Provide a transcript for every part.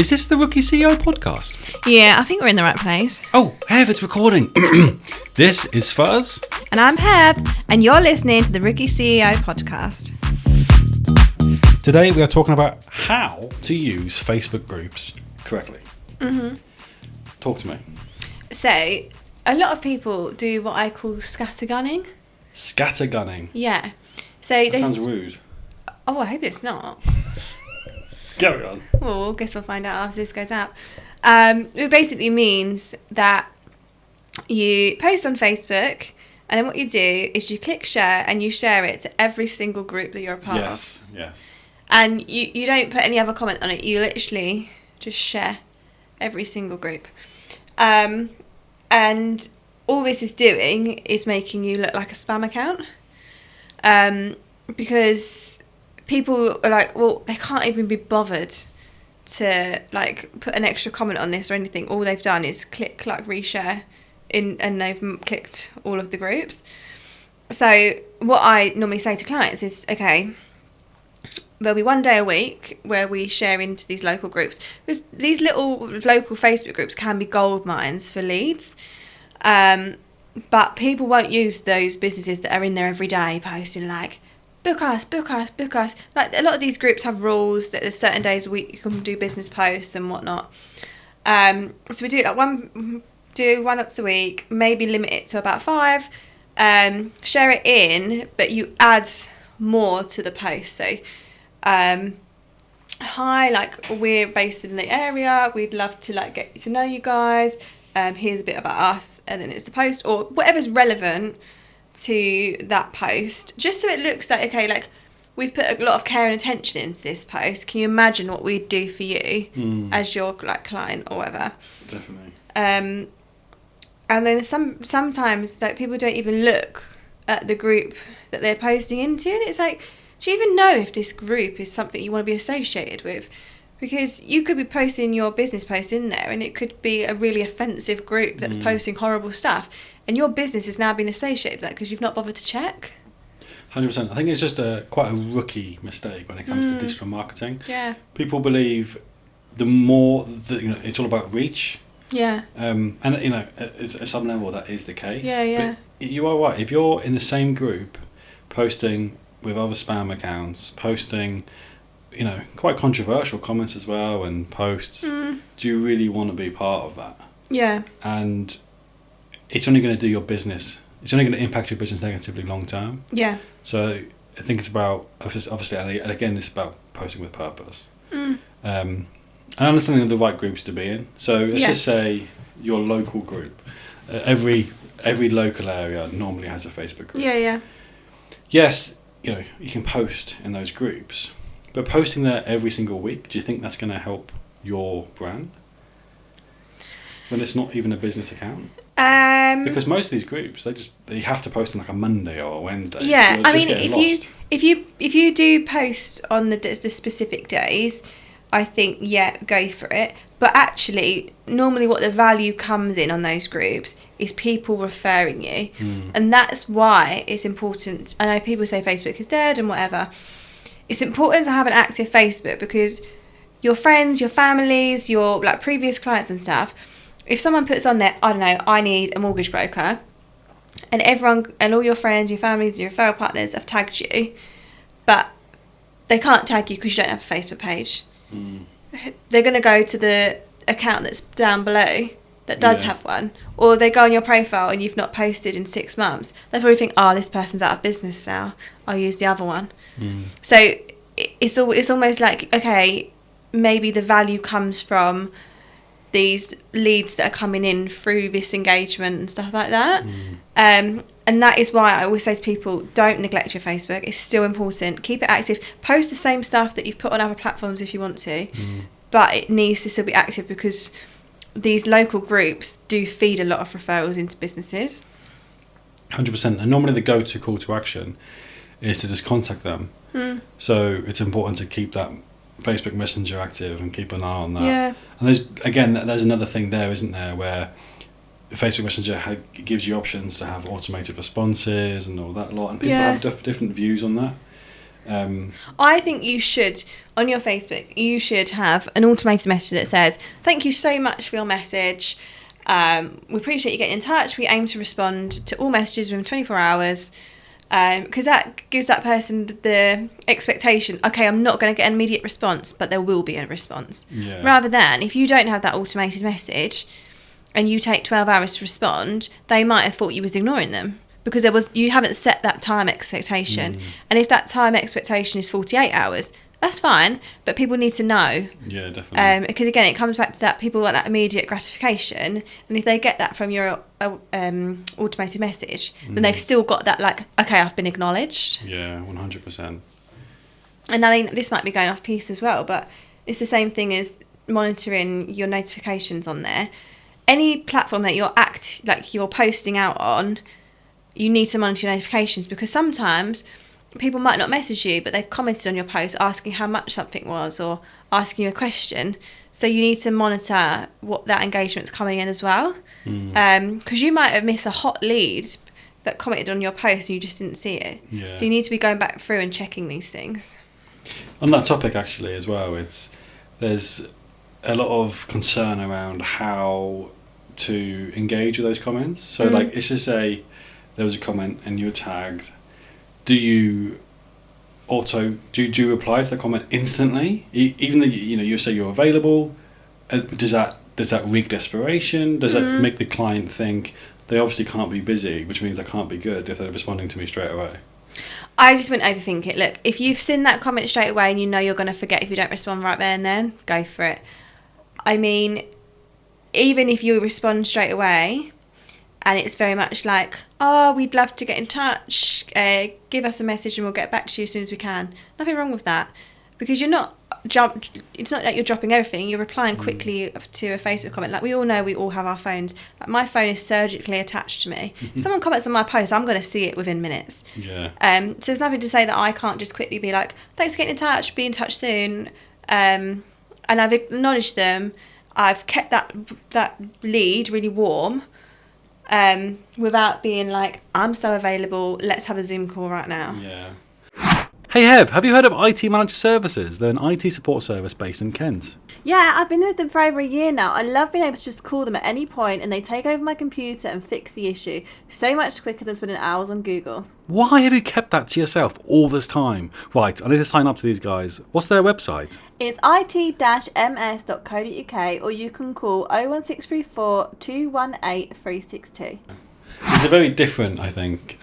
Is this the Rookie CEO podcast? Yeah, I think we're in the right place. Oh, Hev, it's recording. This is Fuzz. And I'm Heath, and you're listening to the Rookie CEO podcast. Today we are talking about how to use Facebook groups correctly. Mm-hmm. Talk to me. So, a lot of people do what I call scattergunning. Scattergunning. Yeah. So That sounds rude. Oh, I hope it's not. Carry on. Well, I guess we'll find out after this goes out. It basically means that you post on Facebook, and then what you do is you click share and you share it to every single group that you're a part of. Yes. And you don't put any other comment on it. You literally just share every single group. And all this is doing is making you look like a spam account. Because people are like, well, they can't even be bothered to like put an extra comment on this or anything. All they've done is click like reshare and they've clicked all of the groups. So what I normally say to clients is, okay, there'll be one day a week where we share into these local groups, because these little local Facebook groups can be gold mines for leads. But people won't use those businesses that are in there every day posting like, book us. Like, a lot of these groups have rules that there's certain days a week you can do business posts and whatnot. So we do like one once a week, maybe limit it to about 5. Share it in, but you add more to the post. So, hi, like, we're based in the area. We'd love to like get to know you guys. Here's a bit about us, and then it's the post or whatever's relevant to that post, just so it looks like, okay, like we've put a lot of care and attention into this post. Can you imagine what we'd do for you as your like client or whatever? Definitely. And then sometimes like people don't even look at the group that they're posting into, and it's like, do you even know if this group is something you want to be associated with? Because you could be posting your business post in there and it could be a really offensive group that's posting horrible stuff, and your business has now been associated with that because you've not bothered to check. 100%. I think it's just quite a rookie mistake when it comes to digital marketing. Yeah. People believe the more that, it's all about reach. Yeah. And at some level that is the case. Yeah. But you are right. If you're in the same group, posting with other spam accounts, posting, quite controversial comments as well and posts, do you really want to be part of that? Yeah. And it's only going to do your business. It's only going to impact your business negatively long term. Yeah. So I think it's about, obviously, and again, it's about posting with purpose. And understanding the right groups to be in. So let's just say your local group. Every local area normally has a Facebook group. Yeah. Yes, you can post in those groups, but posting there every single week, do you think that's going to help your brand when it's not even a business account? Because most of these groups, they have to post on like a Monday or a Wednesday. Yeah, so I mean, if you do post on the specific days, I think go for it. But actually, normally what the value comes in on those groups is people referring you, and that's why it's important. I know people say Facebook is dead and whatever. It's important to have an active Facebook because your friends, your families, your like previous clients and stuff. If someone puts on there, I don't know, I need a mortgage broker, and everyone and all your friends, your families, and your referral partners have tagged you, but they can't tag you because you don't have a Facebook page. They're going to go to the account that's down below that does have one, or they go on your profile and you've not posted in 6 months. They probably think, oh, this person's out of business now, I'll use the other one. So it's almost like, okay, maybe the value comes from these leads that are coming in through this engagement and stuff like that. And that is why I always say to people, don't neglect your Facebook. It's still important. Keep it active. Post the same stuff that you've put on other platforms if you want to, but it needs to still be active because these local groups do feed a lot of referrals into businesses. 100%. And normally the go-to call to action is to just contact them. So it's important to keep that Facebook Messenger active and keep an eye on that. Yeah. And there's another thing there, isn't there, where Facebook Messenger gives you options to have automated responses and all that lot, and people have different views on that. I think you should, on your Facebook, you should have an automated message that says, thank you so much for your message. We appreciate you getting in touch. We aim to respond to all messages within 24 hours. Because that gives that person the expectation, okay, I'm not going to get an immediate response, but there will be a response. Yeah. Rather than, if you don't have that automated message and you take 12 hours to respond, they might have thought you was ignoring them. Because you haven't set that time expectation. And if that time expectation is 48 hours, that's fine, but people need to know. Yeah, definitely. Because again, it comes back to that people want that immediate gratification, and if they get that from your automated message, then they've still got that, like, okay, I've been acknowledged. Yeah, 100%. And I mean, this might be going off piece as well, but it's the same thing as monitoring your notifications on there. Any platform that you're posting out on, you need to monitor your notifications, because sometimes people might not message you, but they've commented on your post asking how much something was or asking you a question. So you need to monitor what that engagement's coming in as well. Because you might have missed a hot lead that commented on your post and you just didn't see it. Yeah. So you need to be going back through and checking these things. On that topic, actually, as well, there's a lot of concern around how to engage with those comments. So, like, let's just say there was a comment and you were tagged. Do you reply to the comment instantly, even though you say you're available? Does that rig desperation? Does that make the client think they obviously can't be busy, which means they can't be good if they're responding to me straight away? I just wouldn't overthink it. Look, if you've seen that comment straight away and you know you're going to forget if you don't respond right there and then, go for it. I mean, even if you respond straight away and it's very much like, oh, we'd love to get in touch, give us a message and we'll get back to you as soon as we can. Nothing wrong with that, because you're not it's not like you're dropping everything. You're replying quickly to a Facebook comment. Like, we all know, we all have our phones. Like, my phone is surgically attached to me. If someone comments on my post, I'm going to see it within minutes. Yeah. So there's nothing to say that I can't just quickly be like, thanks for getting in touch, be in touch soon. And I've acknowledged them. I've kept that lead really warm, without being like, I'm so available, let's have a Zoom call right now. Yeah. Hey Hev, have you heard of IT Managed Services? They're an IT support service based in Kent. Yeah, I've been with them for over a year now. I love being able to just call them at any point and they take over my computer and fix the issue so much quicker than spending hours on Google. Why have you kept that to yourself all this time? Right, I need to sign up to these guys. What's their website? It's it-ms.co.uk, or you can call 01634 218 362. It's a very different, I think,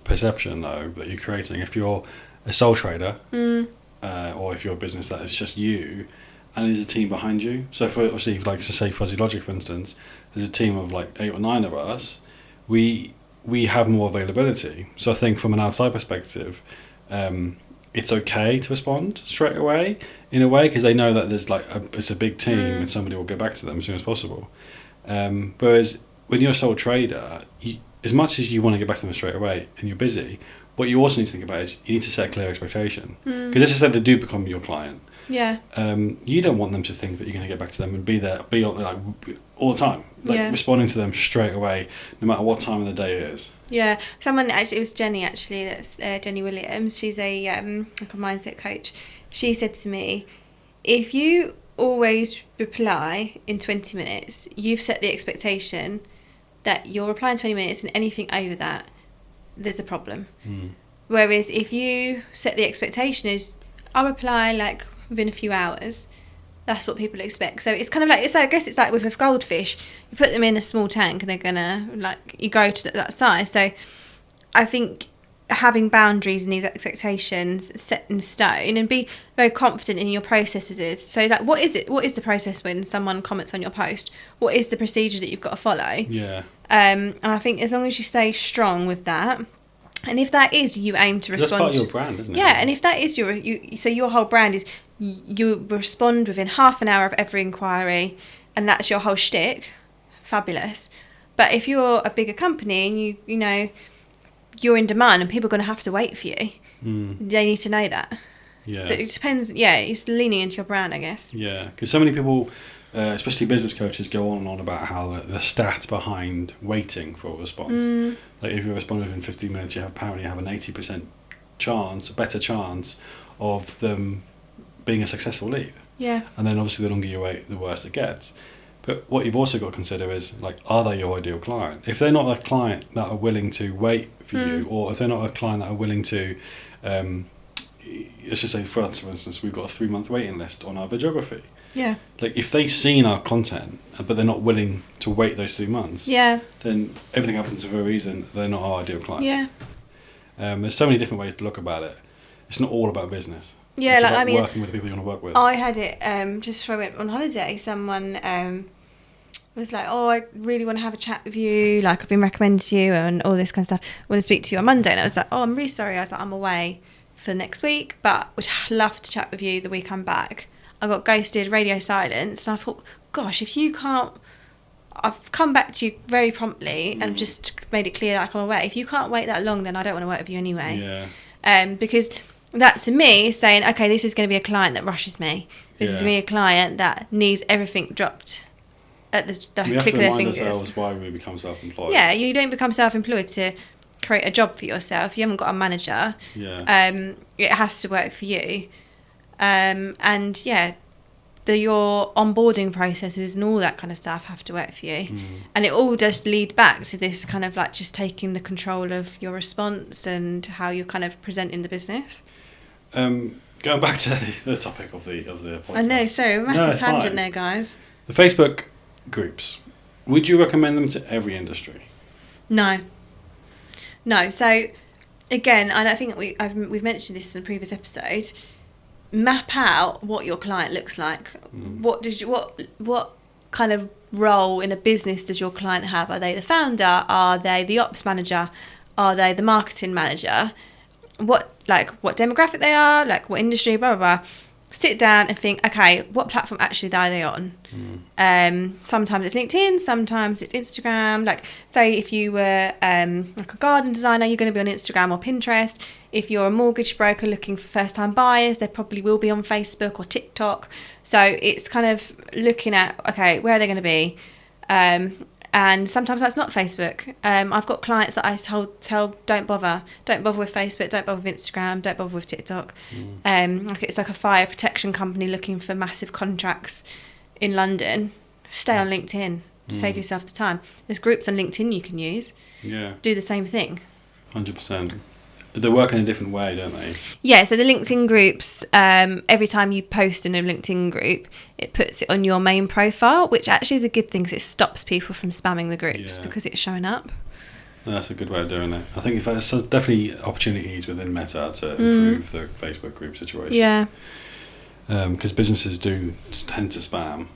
perception though that you're creating if you're a sole trader, or if you're a business that is just you, and there's a team behind you. So, for obviously, like to say Fuzzy Logic, for instance, there's a team of like 8 or 9 of us. We have more availability. So I think from an outside perspective, it's okay to respond straight away in a way, because they know that there's it's a big team and somebody will get back to them as soon as possible. Whereas when you're a sole trader, as much as you want to get back to them straight away and you're busy, what you also need to think about is you need to set a clear expectation. Because let's just say they do become your client. Yeah. You don't want them to think that you're going to get back to them and be on, like, all the time, responding to them straight away, no matter what time of the day it is. Yeah. Someone actually, it was Jenny actually. That's Jenny Williams. She's a like a mindset coach. She said to me, if you always reply in 20 minutes, you've set the expectation that you'll reply in 20 minutes, and anything over that, there's a problem. Whereas if you set the expectation as, I'll reply like within a few hours, that's what people expect. So it's kind of like, I guess it's like with a goldfish, you put them in a small tank and they're gonna, like, you grow to that size. So I think having boundaries and these expectations set in stone, and be very confident in your processes is, so that what is the process when someone comments on your post? What is the procedure that you've got to follow? Yeah. And I think as long as you stay strong with that, and if that is, you aim to respond. That's part of your brand, isn't it? Yeah, and if that is so your whole brand is you respond within half an hour of every inquiry, and that's your whole shtick, fabulous. But if you're a bigger company and you know you're in demand and people are going to have to wait for you, they need to know that. Yeah. So it depends. Yeah, it's leaning into your brand, I guess. Yeah, because so many people, especially business coaches, go on and on about how the stats behind waiting for a response. Like, if you respond within 15 minutes, you apparently have an 80% a better chance of them being a successful lead. Yeah. And then obviously the longer you wait, the worse it gets. But what you've also got to consider is, like, are they your ideal client? If they're not a client that are willing to wait for you, or if they're not a client that are willing to, let's just say for us, for instance, we've got a 3-month waiting list on our videography. Yeah. Like, if they've seen our content, but they're not willing to wait those 3 months, Yeah. then everything happens for a reason. They're not our ideal client. Yeah. There's so many different ways to look about it. It's not all about business. Yeah, it's like, about I mean, working with the people you want to work with. I had it just before I went on holiday. Someone was like, "Oh, I really want to have a chat with you. Like, I've been recommended to you and all this kind of stuff. I want to speak to you on Monday." And I was like, "Oh, I'm really sorry." I was like, "I'm away for next week, but would love to chat with you the week I'm back." I got ghosted, radio silence, and I thought, "Gosh, if you can't." I've come back to you very promptly and just made it clear that I'm away. If you can't wait that long, then I don't want to work with you anyway. Yeah. Because that to me is saying, okay, this is going to be a client that rushes me. This is going to be a client that needs everything dropped at the click of their fingers. We have to remind ourselves why we become self-employed. Yeah, you don't become self-employed to create a job for yourself. You haven't got a manager. Yeah. It has to work for you. And yeah, your onboarding processes and all that kind of stuff have to work for you. And it all does lead back to this kind of like just taking the control of your response and how you're kind of presenting the business. Going back to the topic of the podcast. I know, so massive tangent there, guys. The Facebook groups, would you recommend them to every industry? No. So again, I don't think we've mentioned this in a previous episode. Map out what your client looks like. What kind of role in a business does your client have? Are they the founder? Are they the ops manager? Are they the marketing manager? What demographic they are, like what industry, blah blah blah. Sit down and think, okay, what platform actually are they on? Sometimes it's LinkedIn, sometimes it's Instagram. Like, say if you were like a garden designer, you're going to be on Instagram or Pinterest. If you're a mortgage broker looking for first-time buyers, they probably will be on Facebook or TikTok. So it's kind of looking at, okay, where are they going to be? And sometimes that's not Facebook. I've got clients that I tell don't bother with Facebook, don't bother with Instagram, don't bother with TikTok. It's like a fire protection company looking for massive contracts in London. Stay on LinkedIn. Save yourself the time. There's groups on LinkedIn you can use. Yeah. Do the same thing. 100%. They work in a different way, don't they? Yeah, so the LinkedIn groups, every time you post in a LinkedIn group, it puts it on your main profile, which actually is a good thing because it stops people from spamming the groups because it's showing up. That's a good way of doing it. I think there's definitely opportunities within Meta to improve the Facebook group situation. Yeah. Because businesses do tend to spam.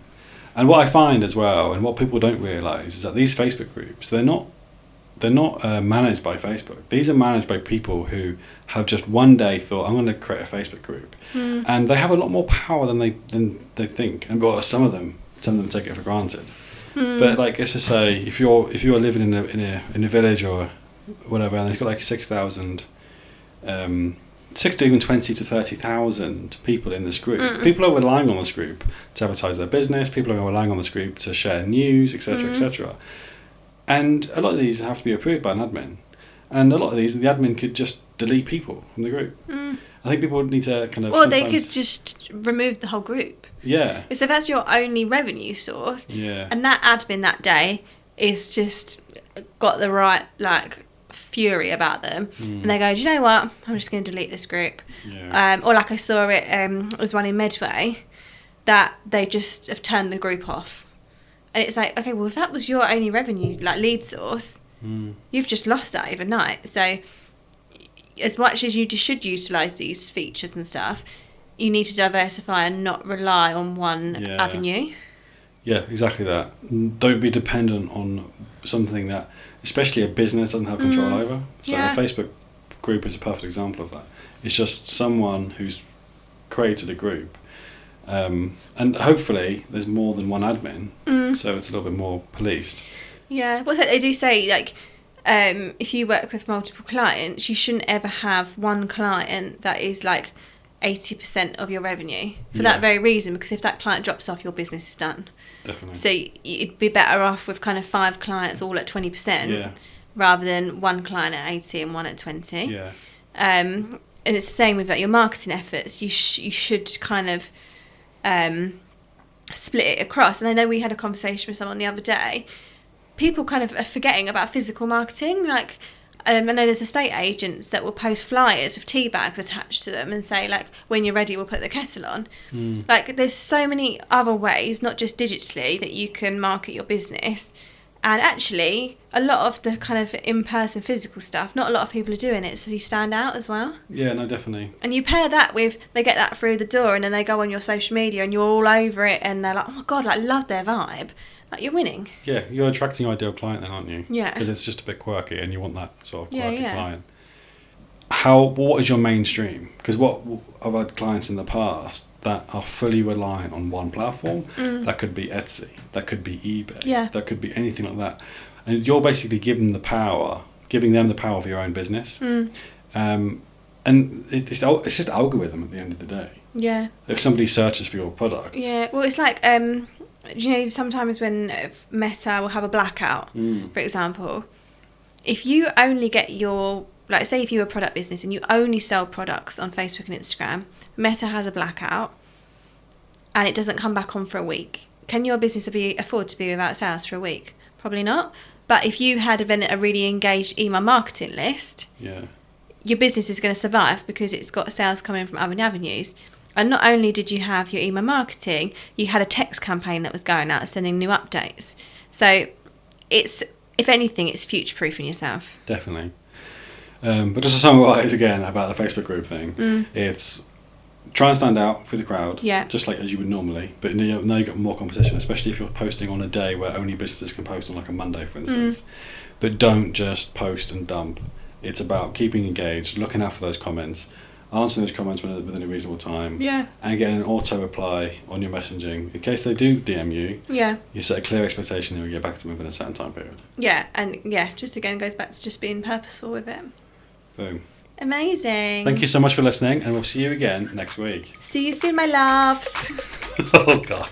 And what I find as well, and what people don't realise, is that these Facebook groups, they're not managed by Facebook. These are managed by people who have just one day thought, I'm going to create a Facebook group. And they have a lot more power than they think. And some of them take it for granted. But like, let's just say if you're living in a village or whatever, and there's got like 6,000 to even 20 to 30,000 people in this group. People are relying on this group to advertise their business. People are relying on this group to share news, etc., etc. And a lot of these have to be approved by an admin. And a lot of these, the admin could just delete people from the group. I think people need to kind of... Or they could just remove the whole group. Yeah. So if that's your only revenue source, and that admin that day is just got the right, like, fury about them, and they go, do you know what? I'm just going to delete this group. Yeah. Or like I saw it was one in Medway, that they just have turned the group off. And it's like, okay, well, if that was your only revenue, like lead source, you've just lost that overnight. So as much as you should utilise these features and stuff, you need to diversify and not rely on one avenue. Yeah, exactly that. Don't be dependent on something that, especially a business, doesn't have control over. So a Facebook group is a perfect example of that. It's just someone who's created a group. And hopefully there's more than one admin, so it's a little bit more policed. Yeah, well, they do say, like, if you work with multiple clients, you shouldn't ever have one client that is like 80% of your revenue for that very reason, because if that client drops off, your business is done. Definitely. So you'd be better off with kind of 5 clients all at 20%, rather than one client at 80 and one at 20. Yeah. and it's the same with like your marketing efforts. You should kind of split it across. And I know we had a conversation with someone the other day. People kind of are forgetting about physical marketing. Like, I know there's estate agents that will post flyers with tea bags attached to them and say, like, when you're ready, we'll put the kettle on. Like, there's so many other ways, not just digitally, that you can market your business. And actually, a lot of the kind of in-person physical stuff, not a lot of people are doing it, so you stand out as well. Yeah, no, definitely. And you pair that with, they get that through the door and then they go on your social media and you're all over it and they're like, oh my God, like, love their vibe. Like, you're winning. Yeah, you're attracting your ideal client then, aren't you? Yeah. Because it's just a bit quirky and you want that sort of Yeah, quirky yeah. client. What is your mainstream? Because what I've had clients in the past that are fully reliant on one platform. That could be Etsy, that could be eBay, Yeah. that could be anything like that. And you're basically giving them the power of your own business. And it's just algorithm at the end of the day. Yeah. If somebody searches for your product. Yeah, well, it's like, you know, sometimes when Meta will have a blackout, for example, if you only get your, like, say if you're a product business and you only sell products on Facebook and Instagram, Meta has a blackout and it doesn't come back on for a week. Can your business afford to be without sales for a week? Probably not. But if you had a really engaged email marketing list, Yeah. your business is going to survive because it's got sales coming from other avenues. And not only did you have your email marketing, you had a text campaign that was going out sending new updates. So it's, if anything, it's future-proofing yourself. Definitely. But just to summarise again about the Facebook group thing, it's try and stand out through the crowd, Yeah. just like as you would normally. But now you've got more competition, especially if you're posting on a day where only businesses can post on, like a Monday, for instance. But don't just post and dump. It's about keeping engaged, looking out for those comments, answering those comments within a reasonable time, Yeah. and getting an auto reply on your messaging in case they do DM you. Yeah. You set a clear expectation and you get back to them within a certain time period. Yeah. And yeah, just again goes back to just being purposeful with it. Boom. Amazing. Thank you so much for listening, and we'll see you again next week. See you soon, my loves. Oh God.